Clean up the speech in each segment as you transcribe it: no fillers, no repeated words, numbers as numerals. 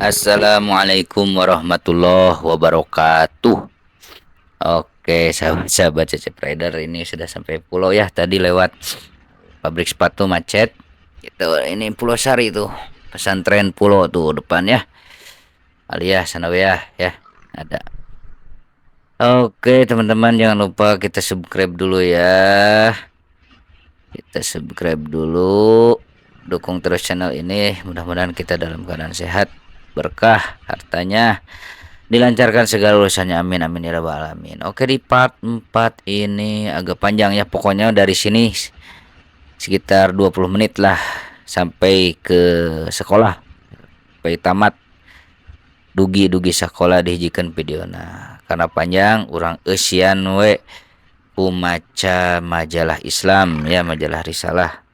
Assalamualaikum warahmatullahi wabarakatuh. Oke, sahabat-sahabat Cecep Rider, ini sudah sampai pulau ya. Tadi lewat pabrik sepatu macet. Gitu, ini Pulau Sari tuh. Pesantren Pulau tuh depan ya. Alias Sanawiyah ya. Ada. Oke, teman-teman jangan lupa kita subscribe dulu ya. Kita subscribe dulu. Dukung terus channel ini. Mudah-mudahan kita dalam keadaan sehat, berkah hartanya, dilancarkan segala urusannya, amin amin ya rabbal alamin. Oke, di part 4 ini agak panjang ya, pokoknya dari sini sekitar 20 menit lah sampai ke sekolah, sampai tamat dugi sekolah dihijikan video. Nah, karena panjang orang esian we umaca majalah Islam ya, majalah Risalah.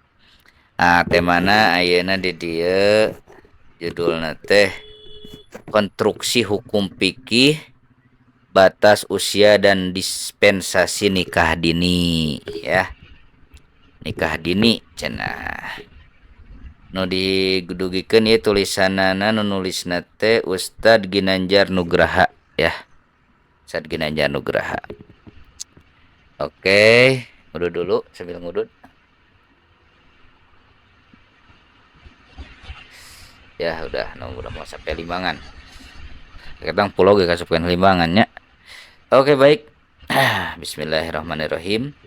Ah, temana ayeuna di dia judulna teh konstruksi hukum fikih batas usia dan dispensasi nikah dini ya. Nikah dini cenah nu digudugikeun ieu tulisanana nu nulisna teh Ustad Ginanjar Nugraha ya. Ustad Ginanjar Nugraha. Oke, ngudud dulu sambil ngudud. Ya udah, udah mau sampai Limbangan. Kadang pulau gak kasupkeun Limbangannya. Oke, baik. Bismillahirrahmanirrahim.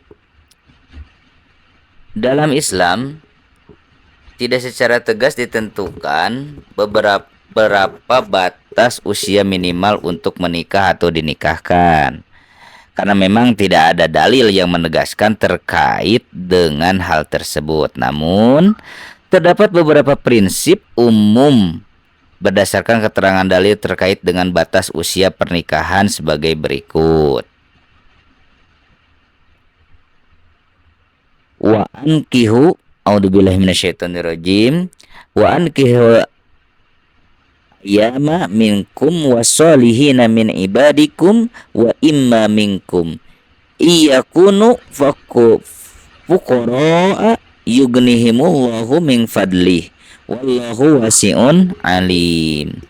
Dalam Islam tidak secara tegas ditentukan berapa batas usia minimal untuk menikah atau dinikahkan. Karena memang tidak ada dalil yang menegaskan terkait dengan hal tersebut. Namun, terdapat beberapa prinsip umum berdasarkan keterangan dalil terkait dengan batas usia pernikahan sebagai berikut. Wa ankihu a'udzubillahi minasyaitonirrajim wa ankihu yama minkum wasolihina min ibadikum wa imma minkum iyakunu fuqara'a yughnihimullahu min fadlih wallahu wasi'un alim.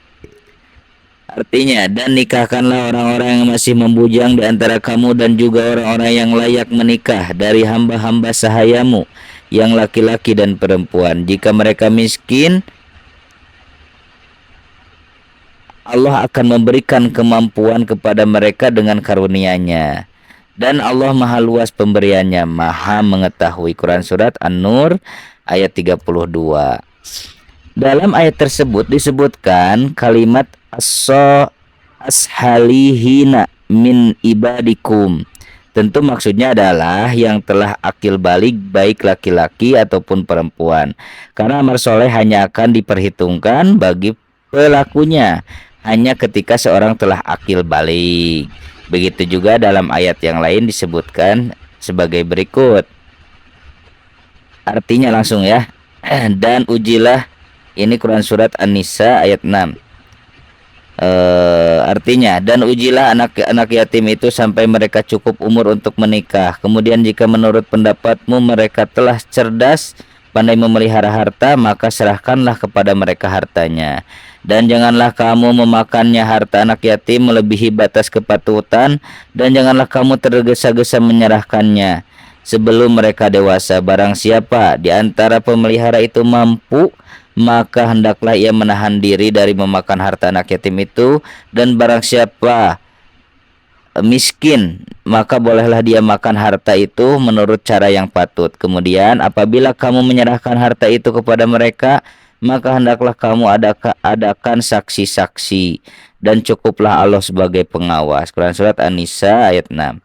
Artinya, dan nikahkanlah orang-orang yang masih membujang di antara kamu dan juga orang-orang yang layak menikah dari hamba-hamba sahayamu yang laki-laki dan perempuan. Jika mereka miskin, Allah akan memberikan kemampuan kepada mereka dengan karunia-Nya. Dan Allah maha luas pemberiannya, maha mengetahui. Quran Surat An-Nur ayat 32. Dalam ayat tersebut disebutkan kalimat ashalihina min ibadikum. Tentu maksudnya adalah yang telah akil balik, baik laki-laki ataupun perempuan. Karena amal soleh hanya akan diperhitungkan bagi pelakunya hanya ketika seorang telah akil balik. Begitu juga dalam ayat yang lain disebutkan sebagai berikut. Artinya langsung ya. Dan ujilah, ini Quran Surat An-Nisa ayat 6. Artinya, dan ujilah anak-anak yatim itu sampai mereka cukup umur untuk menikah. Kemudian jika menurut pendapatmu mereka telah cerdas, pandai memelihara harta, maka serahkanlah kepada mereka hartanya. Dan janganlah kamu memakannya harta anak yatim melebihi batas kepatutan, dan janganlah kamu tergesa-gesa menyerahkannya sebelum mereka dewasa. Barang siapa di antara pemelihara itu mampu, maka hendaklah ia menahan diri dari memakan harta anak yatim itu. Dan barang siapa miskin, maka bolehlah dia makan harta itu menurut cara yang patut. Kemudian apabila kamu menyerahkan harta itu kepada mereka, maka hendaklah kamu adakan saksi-saksi, dan cukuplah Allah sebagai pengawas. Quran Surat An-Nisa ayat 6.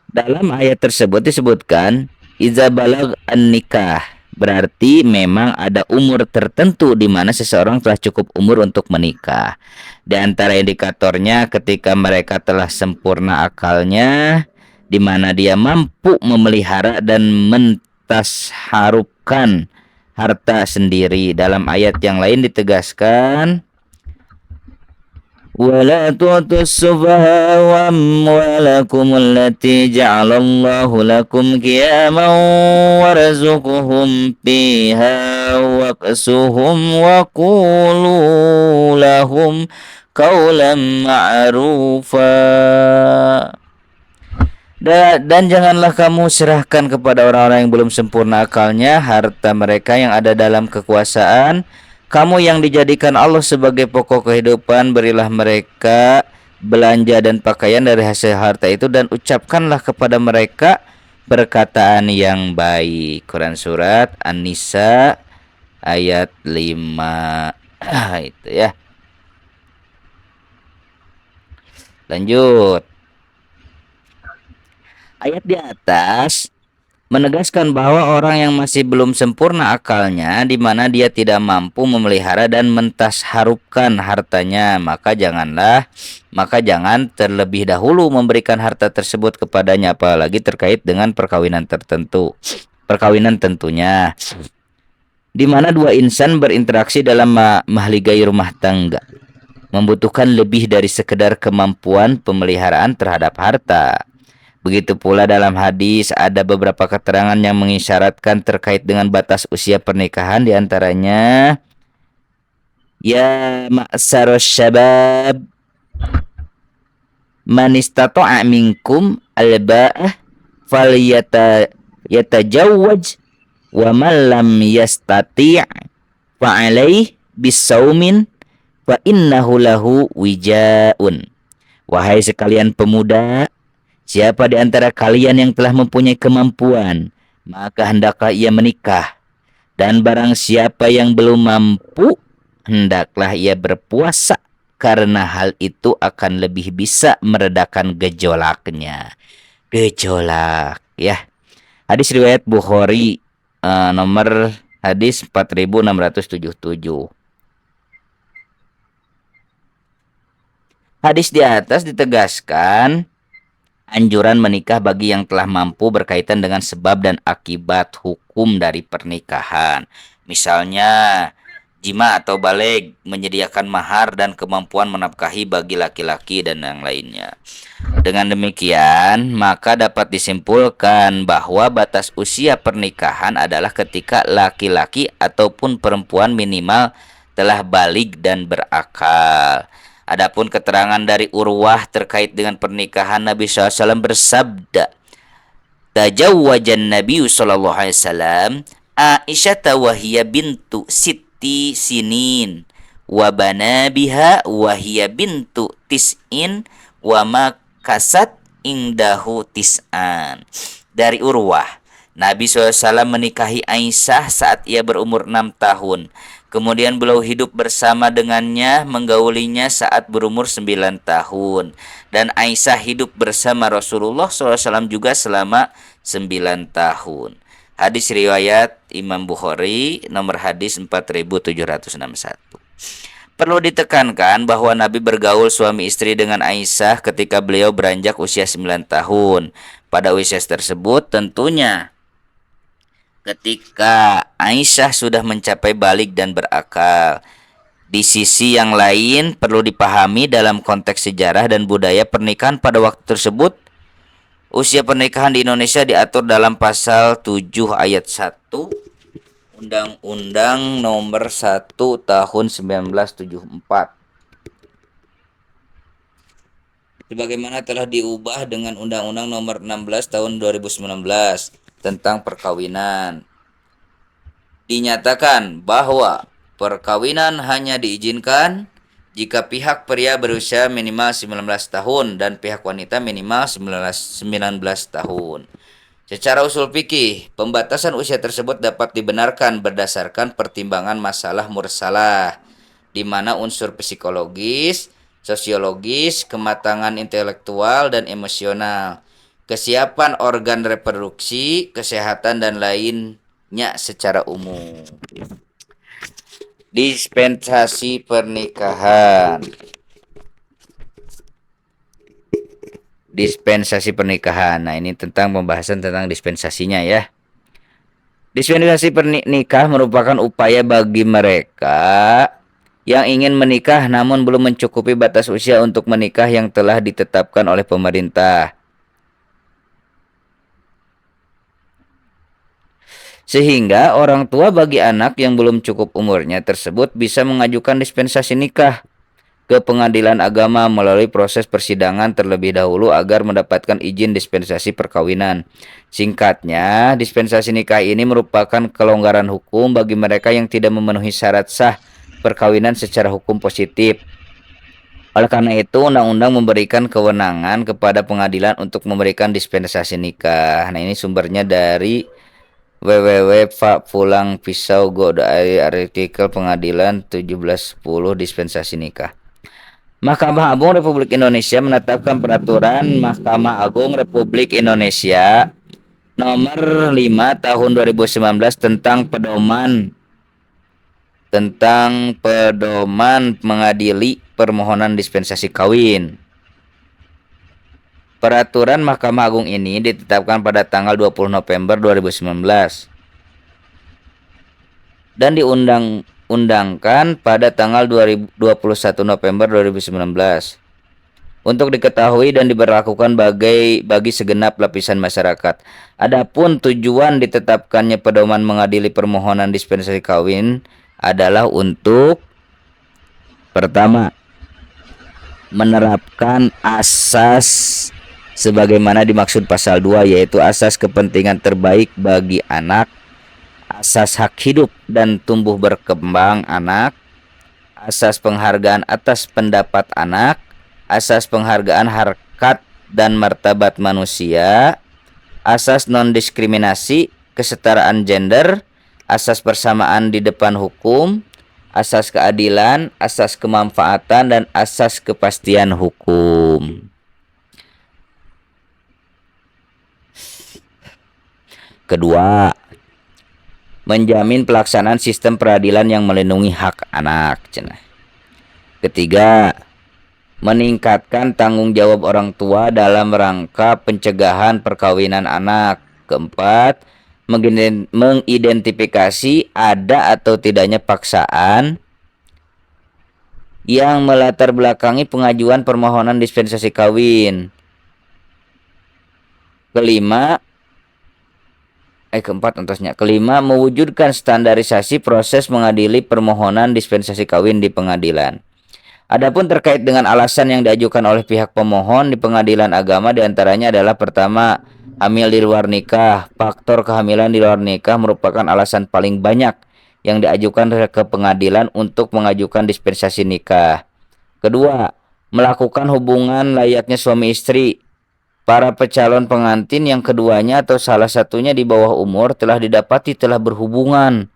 Dalam ayat tersebut disebutkan iza balag an-nikah, berarti memang ada umur tertentu di mana seseorang telah cukup umur untuk menikah. Di antara indikatornya ketika mereka telah sempurna akalnya, di mana dia mampu memelihara dan mentasharupkan harta sendiri. Dalam ayat yang lain ditegaskan ولا تؤتوا السفهاء أموالكم التي جعل الله لكم قياما وارزقهم فيها واكسوهم وقولوا لهم قولا معروفا. Dan janganlah kamu serahkan kepada orang-orang yang belum sempurna akalnya harta mereka yang ada dalam kekuasaan. Kamu yang dijadikan Allah sebagai pokok kehidupan, berilah mereka belanja dan pakaian dari hasil harta itu dan ucapkanlah kepada mereka perkataan yang baik. Quran Surat An-Nisa ayat 5. Itu ya. Lanjut. Ayat di atas menegaskan bahwa orang yang masih belum sempurna akalnya, di mana dia tidak mampu memelihara dan mentasharupkan hartanya, maka jangan terlebih dahulu memberikan harta tersebut kepadanya, apalagi terkait dengan perkawinan tertentu. Perkawinan tentunya, di mana dua insan berinteraksi dalam mahligai rumah tangga, membutuhkan lebih dari sekedar kemampuan pemeliharaan terhadap harta. Begitu pula dalam hadis ada beberapa keterangan yang mengisyaratkan terkait dengan batas usia pernikahan, di antaranya ya ma'saros syabab man istata'a minkum alba'ah yatajawwaj wa man lam yastati' fa'alaih bisaumin fa innahu lahu wijaun. Wahai sekalian pemuda, siapa di antara kalian yang telah mempunyai kemampuan, maka hendaklah ia menikah. Dan barang siapa yang belum mampu, hendaklah ia berpuasa, karena hal itu akan lebih bisa meredakan gejolaknya. Gejolak, ya. Hadis riwayat Bukhari, nomor hadis 4677. Hadis di atas ditegaskan anjuran menikah bagi yang telah mampu berkaitan dengan sebab dan akibat hukum dari pernikahan. Misalnya, jima atau baligh, menyediakan mahar dan kemampuan menafkahi bagi laki-laki dan yang lainnya. Dengan demikian, maka dapat disimpulkan bahwa batas usia pernikahan adalah ketika laki-laki ataupun perempuan minimal telah baligh dan berakal. Adapun keterangan dari Urwah terkait dengan pernikahan, Nabi SAW bersabda, tajawwajan Nabi SAW Aisyah wa hiya bintu sitti sinin wa bana biha wa hiya bintu tis'in wa makasat indahu tis'an. Dari Urwah, Nabi SAW menikahi Aisyah saat ia berumur 6 tahun. Kemudian beliau hidup bersama dengannya, menggaulinya saat berumur 9 tahun. Dan Aisyah hidup bersama Rasulullah SAW juga selama 9 tahun. Hadis riwayat Imam Bukhari, nomor hadis 4761. Perlu ditekankan bahwa Nabi bergaul suami istri dengan Aisyah ketika beliau beranjak usia 9 tahun. Pada usia tersebut tentunya ketika Aisyah sudah mencapai baligh dan berakal. Di sisi yang lain perlu dipahami dalam konteks sejarah dan budaya pernikahan pada waktu tersebut, usia pernikahan di Indonesia diatur dalam pasal 7 ayat 1 Undang-Undang nomor 1 tahun 1974. Sebagaimana telah diubah dengan Undang-Undang nomor 16 tahun 2019 tentang perkawinan. Dinyatakan bahwa perkawinan hanya diizinkan jika pihak pria berusia minimal 19 tahun dan pihak wanita minimal 19 tahun. Secara usul fikih, pembatasan usia tersebut dapat dibenarkan berdasarkan pertimbangan masalah mursalah, di mana unsur psikologis, sosiologis, kematangan intelektual dan emosional, kesiapan organ reproduksi, kesehatan, dan lainnya secara umum. Dispensasi pernikahan. Dispensasi pernikahan. Nah, ini tentang pembahasan tentang dispensasinya ya. Dispensasi pernikah merupakan upaya bagi mereka yang ingin menikah namun belum mencukupi batas usia untuk menikah yang telah ditetapkan oleh pemerintah. Sehingga orang tua bagi anak yang belum cukup umurnya tersebut bisa mengajukan dispensasi nikah ke pengadilan agama melalui proses persidangan terlebih dahulu agar mendapatkan izin dispensasi perkawinan. Singkatnya, dispensasi nikah ini merupakan kelonggaran hukum bagi mereka yang tidak memenuhi syarat sah perkawinan secara hukum positif. Oleh karena itu, undang-undang memberikan kewenangan kepada pengadilan untuk memberikan dispensasi nikah. Nah, ini sumbernya dari www.fakpulangpisau.go.id artikel pengadilan 1710 dispensasi nikah. Mahkamah Agung Republik Indonesia menetapkan peraturan Mahkamah Agung Republik Indonesia nomor 5 tahun 2019 tentang pedoman mengadili permohonan dispensasi kawin. Peraturan Mahkamah Agung ini ditetapkan pada tanggal 20 November 2019 dan diundangkan pada tanggal 21 November 2019 untuk diketahui dan diberlakukan bagi segenap lapisan masyarakat. Adapun tujuan ditetapkannya pedoman mengadili permohonan dispensasi kawin adalah untuk pertama, menerapkan asas sebagaimana dimaksud pasal 2, yaitu asas kepentingan terbaik bagi anak, asas hak hidup dan tumbuh berkembang anak, asas penghargaan atas pendapat anak, asas penghargaan harkat dan martabat manusia, asas non-diskriminasi, kesetaraan gender, asas persamaan di depan hukum, asas keadilan, asas kemanfaatan, dan asas kepastian hukum. Kedua, menjamin pelaksanaan sistem peradilan yang melindungi hak anak. Ketiga, meningkatkan tanggung jawab orang tua dalam rangka pencegahan perkawinan anak. Keempat, mengidentifikasi ada atau tidaknya paksaan yang melatar belakangi pengajuan permohonan dispensasi kawin. Kelima, mewujudkan standarisasi proses mengadili permohonan dispensasi kawin di pengadilan. Adapun terkait dengan alasan yang diajukan oleh pihak pemohon di pengadilan agama diantaranya adalah pertama, hamil di luar nikah. Faktor kehamilan di luar nikah merupakan alasan paling banyak yang diajukan ke pengadilan untuk mengajukan dispensasi nikah. Kedua, melakukan hubungan layaknya suami istri. Para pecalon pengantin yang keduanya atau salah satunya di bawah umur telah berhubungan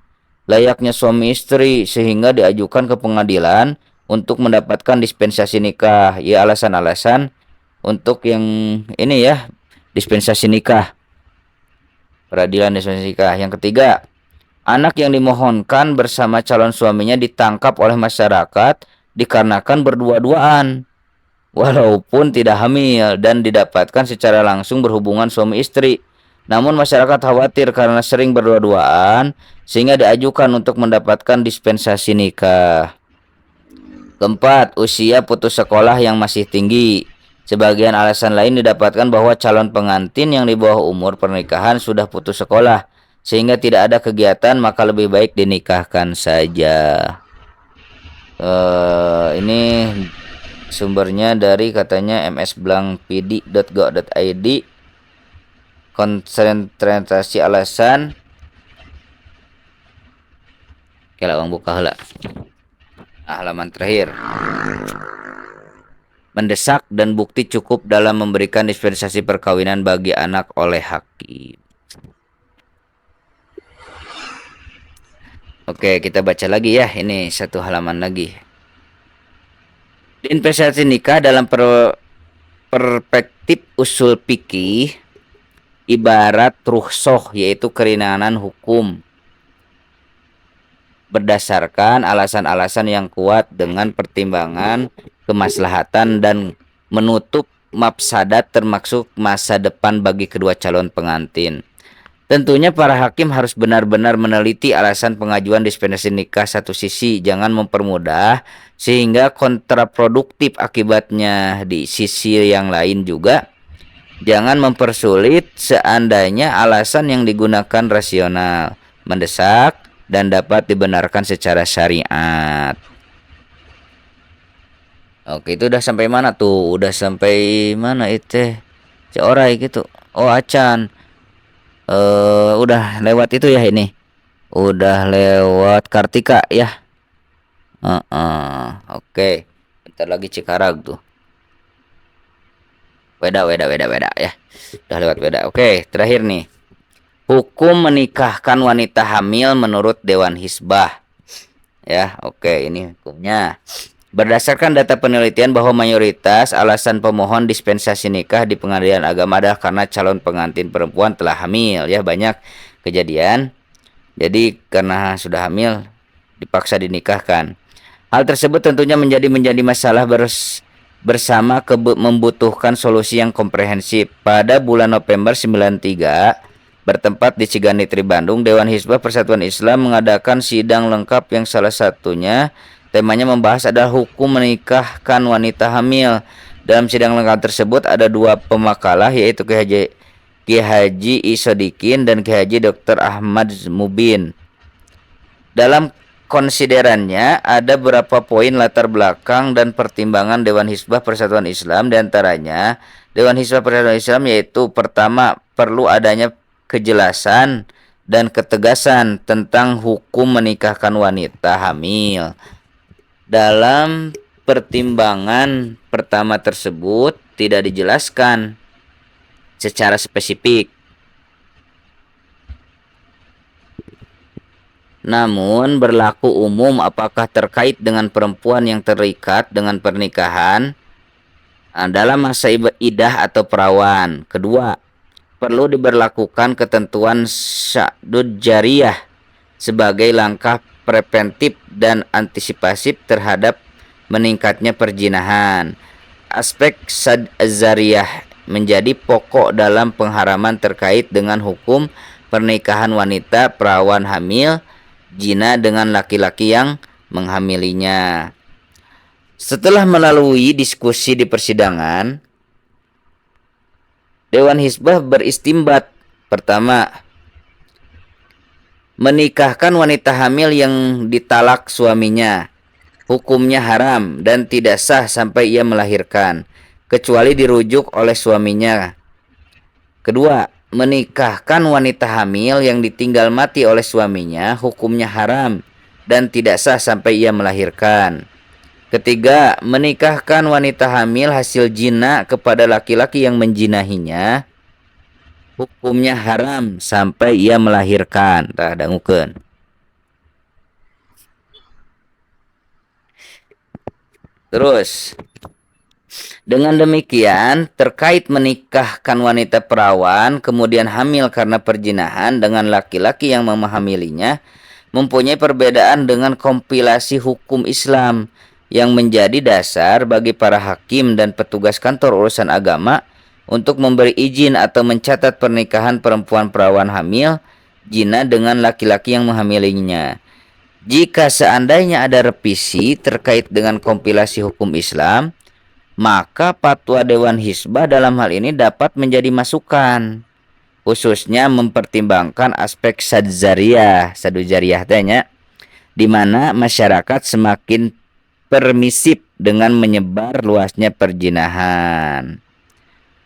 layaknya suami istri sehingga diajukan ke pengadilan untuk mendapatkan dispensasi nikah. Ya, alasan-alasan untuk yang ini ya, dispensasi nikah. Peradilan dispensasi nikah. Yang ketiga, anak yang dimohonkan bersama calon suaminya ditangkap oleh masyarakat dikarenakan berdua-duaan walaupun tidak hamil dan didapatkan secara langsung berhubungan suami istri. Namun masyarakat khawatir karena sering berdua-duaan sehingga diajukan untuk mendapatkan dispensasi nikah. Keempat, usia putus sekolah yang masih tinggi. Sebagian alasan lain didapatkan bahwa calon pengantin yang di bawah umur pernikahan sudah putus sekolah sehingga tidak ada kegiatan, maka lebih baik dinikahkan saja. Ini sumbernya dari katanya msblangpd.go.id. Konsentrasi alasan. Kalau orang buka heula. Halaman terakhir. Mendesak dan bukti cukup dalam memberikan dispensasi perkawinan bagi anak oleh hakim. Oke, kita baca lagi ya. Ini satu halaman lagi. Dispensasi nikah dalam perspektif usul fikih ibarat rukhsah, yaitu keringanan hukum berdasarkan alasan-alasan yang kuat dengan pertimbangan kemaslahatan dan menutup mafsadat termasuk masa depan bagi kedua calon pengantin. Tentunya para hakim harus benar-benar meneliti alasan pengajuan dispensasi nikah satu sisi, jangan mempermudah sehingga kontraproduktif akibatnya di sisi yang lain juga. Jangan mempersulit seandainya alasan yang digunakan rasional, mendesak, dan dapat dibenarkan secara syariat. Oke, itu udah sampai mana tuh? Udah sampai mana itu? Seorai gitu. Oh, acan. Udah lewat itu ya ini. Udah lewat Kartika ya. Oke. Bentar lagi Cikarang tuh. Weda ya. Udah lewat Weda. Oke, terakhir nih. Hukum menikahkan wanita hamil menurut Dewan Hisbah. Ya, oke, ini hukumnya. Berdasarkan data penelitian bahwa mayoritas alasan pemohon dispensasi nikah di pengadilan agama adalah karena calon pengantin perempuan telah hamil. Ya, banyak kejadian. Jadi karena sudah hamil dipaksa dinikahkan. Hal tersebut tentunya menjadi masalah bersama membutuhkan solusi yang komprehensif. Pada bulan November 93 bertempat di Ciganitri, Bandung, Dewan Hisbah Persatuan Islam mengadakan sidang lengkap yang salah satunya temanya membahas adalah hukum menikahkan wanita hamil. Dalam sidang lengkap tersebut ada dua pemakalah, yaitu Ki Haji Isodikin dan Ki Haji Dr. Ahmad Mubin. Dalam konsiderannya ada beberapa poin latar belakang dan pertimbangan Dewan Hisbah Persatuan Islam, diantaranya Dewan Hisbah Persatuan Islam yaitu pertama, perlu adanya kejelasan dan ketegasan tentang hukum menikahkan wanita hamil. Dalam pertimbangan pertama tersebut tidak dijelaskan secara spesifik. Namun berlaku umum apakah terkait dengan perempuan yang terikat dengan pernikahan dalam masa idah atau perawan. Kedua, perlu diberlakukan ketentuan syadud jariyah sebagai langkah preventif dan antisipasif terhadap meningkatnya perjinahan. Aspek sad zariyah menjadi pokok dalam pengharaman terkait dengan hukum pernikahan wanita perawan hamil jina dengan laki-laki yang menghamilinya. Setelah melalui diskusi di persidangan, Dewan Hisbah beristimbat. Pertama, menikahkan wanita hamil yang ditalak suaminya hukumnya haram dan tidak sah sampai ia melahirkan, kecuali dirujuk oleh suaminya. Kedua, menikahkan wanita hamil yang ditinggal mati oleh suaminya hukumnya haram dan tidak sah sampai ia melahirkan. Ketiga, menikahkan wanita hamil hasil jina kepada laki-laki yang menjinahinya hukumnya haram sampai ia melahirkan. Tah dangukeun. Terus, dengan demikian, terkait menikahkan wanita perawan kemudian hamil karena perjinahan dengan laki-laki yang menghamilinya mempunyai perbedaan dengan kompilasi hukum Islam yang menjadi dasar bagi para hakim dan petugas kantor urusan agama untuk memberi izin atau mencatat pernikahan perempuan perawan hamil jina dengan laki-laki yang menghamilinya. Jika seandainya ada revisi terkait dengan kompilasi hukum Islam, maka fatwa Dewan Hisbah dalam hal ini dapat menjadi masukan, khususnya mempertimbangkan aspek saduzariyah tanya, di mana masyarakat semakin permisif dengan menyebar luasnya perjinahan.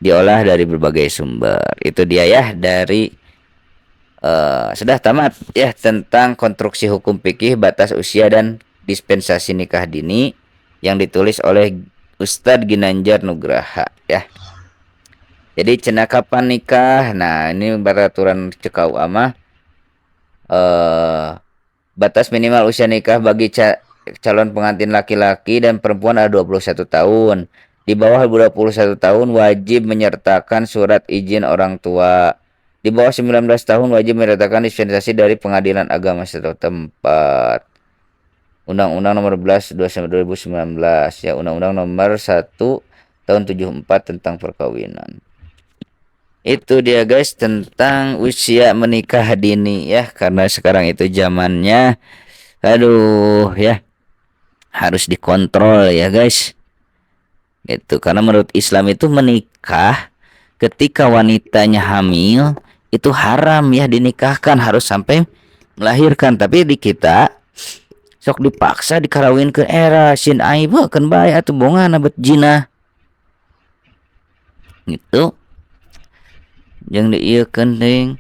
Diolah dari berbagai sumber. Itu dia ya dari sudah tamat ya tentang konstruksi hukum fikih batas usia dan dispensasi nikah dini yang ditulis oleh Ustadz Ginanjar Nugraha ya. Jadi cenah kapan nikah? Nah, ini peraturan cekau ama batas minimal usia nikah bagi calon pengantin laki-laki dan perempuan ada 21 tahun. Di bawah 21 tahun wajib menyertakan surat izin orang tua. Di bawah 19 tahun wajib menyertakan dispensasi dari pengadilan agama setempat. Undang-Undang Nomor 11 2019 ya, Undang-Undang Nomor 1 tahun 74 tentang perkawinan. Itu dia guys tentang usia menikah dini ya, karena sekarang itu zamannya aduh ya harus dikontrol ya guys. Itu karena menurut Islam itu menikah ketika wanitanya hamil itu haram ya dinikahkan, harus sampai melahirkan. Tapi di kita sok dipaksa dikarawin ke era sin aiba kan bae atuh bongan abet jina gitu. Yang diieukeun teuing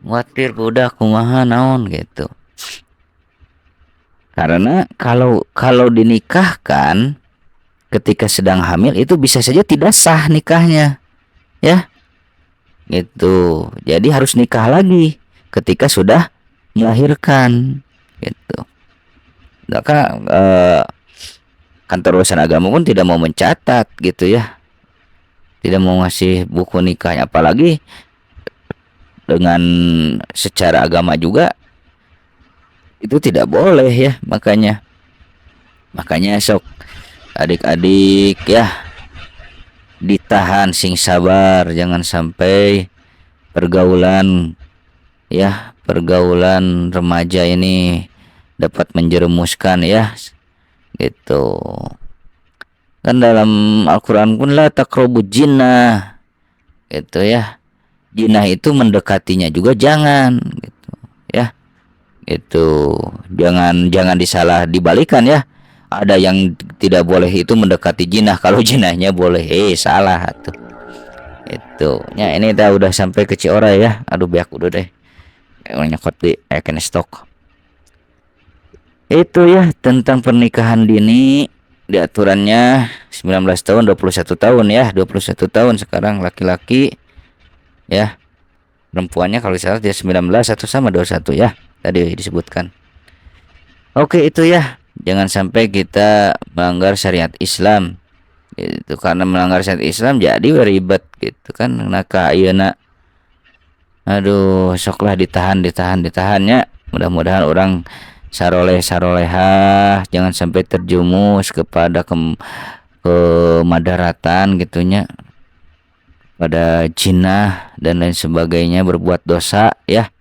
khawatir budak kumaha naon gitu. Karena kalau kalau dinikahkan ketika sedang hamil itu bisa saja tidak sah nikahnya ya gitu. Jadi harus nikah lagi ketika sudah melahirkan gitu. Maka kantor urusan agama pun tidak mau mencatat gitu ya, tidak mau ngasih buku nikahnya, apalagi dengan secara agama juga itu tidak boleh ya. Makanya sok adik-adik ya ditahan sing sabar, jangan sampai pergaulan ya pergaulan remaja ini dapat menjerumuskan ya gitu. Kan dalam Al-Quran pun la taqrabu jinnah gitu ya, jinah itu mendekatinya juga jangan gitu ya. Itu jangan jangan disalah dibalikan ya, ada yang tidak boleh itu mendekati jinah, kalau jinahnya boleh salah tuh. Itu ya, ini udah sampai ke Ciora ya, aduh beak udah deh nyokot di eken stok. Itu ya tentang pernikahan dini, diaturannya 19 tahun 21 tahun ya, 21 tahun sekarang laki-laki ya, perempuannya kalau salah dia 19 atau sama 21 ya tadi disebutkan. Oke itu ya, jangan sampai kita melanggar syariat Islam itu, karena melanggar syariat Islam jadi ribet gitu kan. Naka ayeuna aduh soklah ditahannya. Mudah-mudahan orang saroleh sarolehah jangan sampai terjumus kepada kemadaratan gitunya, pada jinah dan lain sebagainya, berbuat dosa ya.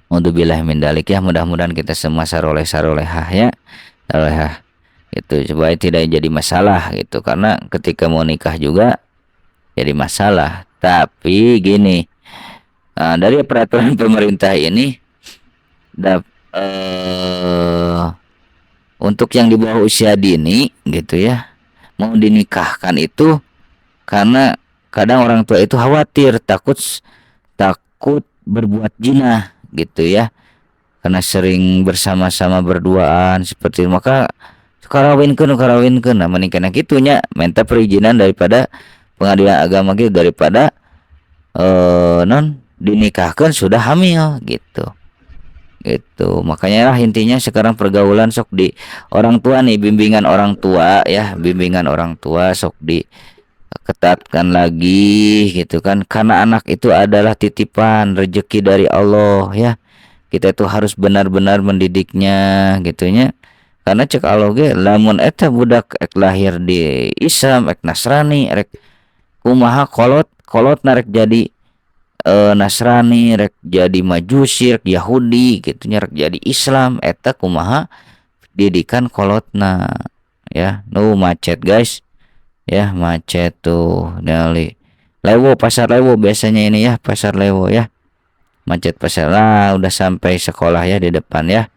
Udzubillah min dalik ya, mudah-mudahan kita semua saroleh sarolehah ya, sarolehah itu supaya tidak jadi masalah gitu, karena ketika mau nikah juga jadi masalah. Tapi gini, dari peraturan pemerintah ini dap, untuk yang di bawah usia dini gitu ya mau dinikahkan itu, karena kadang orang tua itu khawatir takut berbuat zina gitu ya, karena sering bersama-sama berduaan seperti itu. Maka karawinkeun nah menikahna kitunya minta perizinan daripada pengadilan agama gitu, daripada non dinikahkan sudah hamil gitu. Itu makanya lah intinya sekarang pergaulan sok di orang tua nih, bimbingan orang tua ya, bimbingan orang tua sok diketatkan lagi gitu kan, karena anak itu adalah titipan rezeki dari Allah ya. Kita itu harus benar-benar mendidiknya gitunya, karena cek Allah ge lamun eta budak ek lahir di Islam ek Nasrani rek kumaha kolot kolot narek jadi Nasrani, rek jadi Majusi, rek Yahudi gitu nya, rek jadi Islam, eta kumaha didikan kolotna ya. Nu macet guys ya, macet tuh dari Lewo, pasar Lewo biasanya ini ya, pasar Lewo ya, macet pasar lah udah sampai sekolah ya di depan ya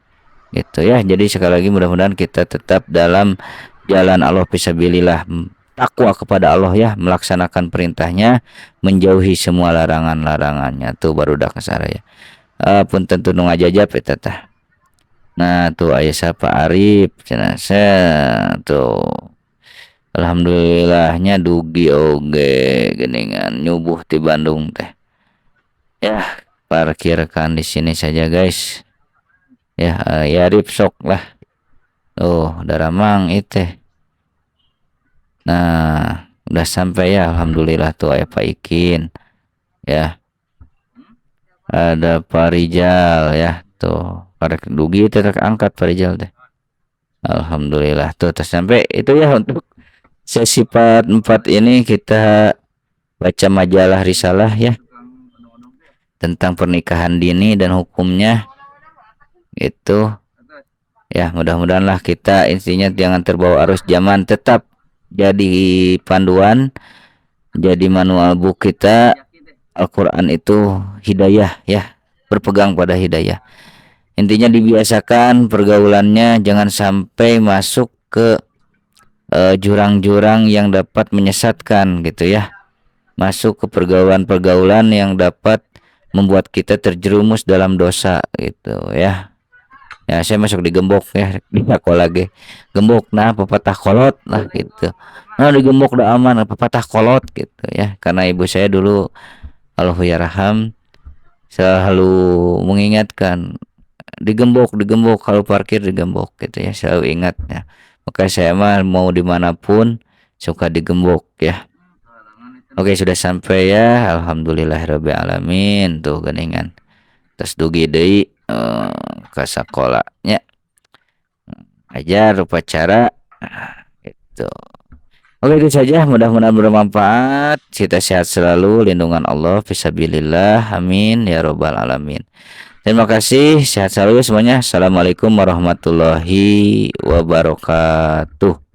gitu ya. Jadi sekali lagi mudah-mudahan kita tetap dalam jalan Allah fisabilillah, takwa kepada Allah ya, melaksanakan perintahnya, menjauhi semua larangan-larangannya. Tuh baru dah kesara ya. Pun tentu nu ngajajab eta tah. Nah tuh aya siapa Arif cenah tuh. Alhamdulillahnya dugi oge geningan nyubuh di Bandung teh. Ya, parkirkan di sini saja guys. Ya, ya Arif sok lah. Oh, daramang itu. Nah, udah sampai ya, alhamdulillah tuh ayah Pak Ikin ya, ada Pak Rijal ya tuh, pada dugi itu angkat Pak Rijal deh, alhamdulillah tuh sampai itu ya. Untuk sesi part 4 ini kita baca majalah Risalah ya tentang pernikahan dini dan hukumnya itu. Ya, mudah-mudahan lah kita intinya jangan terbawa arus zaman, tetap jadi panduan, jadi manual book kita. Al-Quran itu hidayah ya, berpegang pada hidayah. Intinya dibiasakan pergaulannya jangan sampai masuk ke jurang-jurang yang dapat menyesatkan gitu ya. Masuk ke pergaulan-pergaulan yang dapat membuat kita terjerumus dalam dosa gitu ya. Ya saya masuk di gembok ya di sekolah lagi gembok nah pepatah kolot lah gitu. Nah di gembok udah aman pepatah kolot gitu ya, karena ibu saya dulu Allahyarham selalu mengingatkan digembok kalau parkir digembok gitu ya, selalu ingat ya. Maka saya mah mau dimanapun suka digembok ya. Oke sudah sampai ya, alhamdulillahirabbil alamin tuh geningan terus dugi deui ke sakolanya ajar upacara gitu. Oke itu saja, mudah-mudahan bermanfaat. Kita sehat selalu, lindungan Allah fisabilillah, amin ya robbal alamin. Terima kasih, sehat selalu semuanya. Assalamualaikum warahmatullahi wabarakatuh.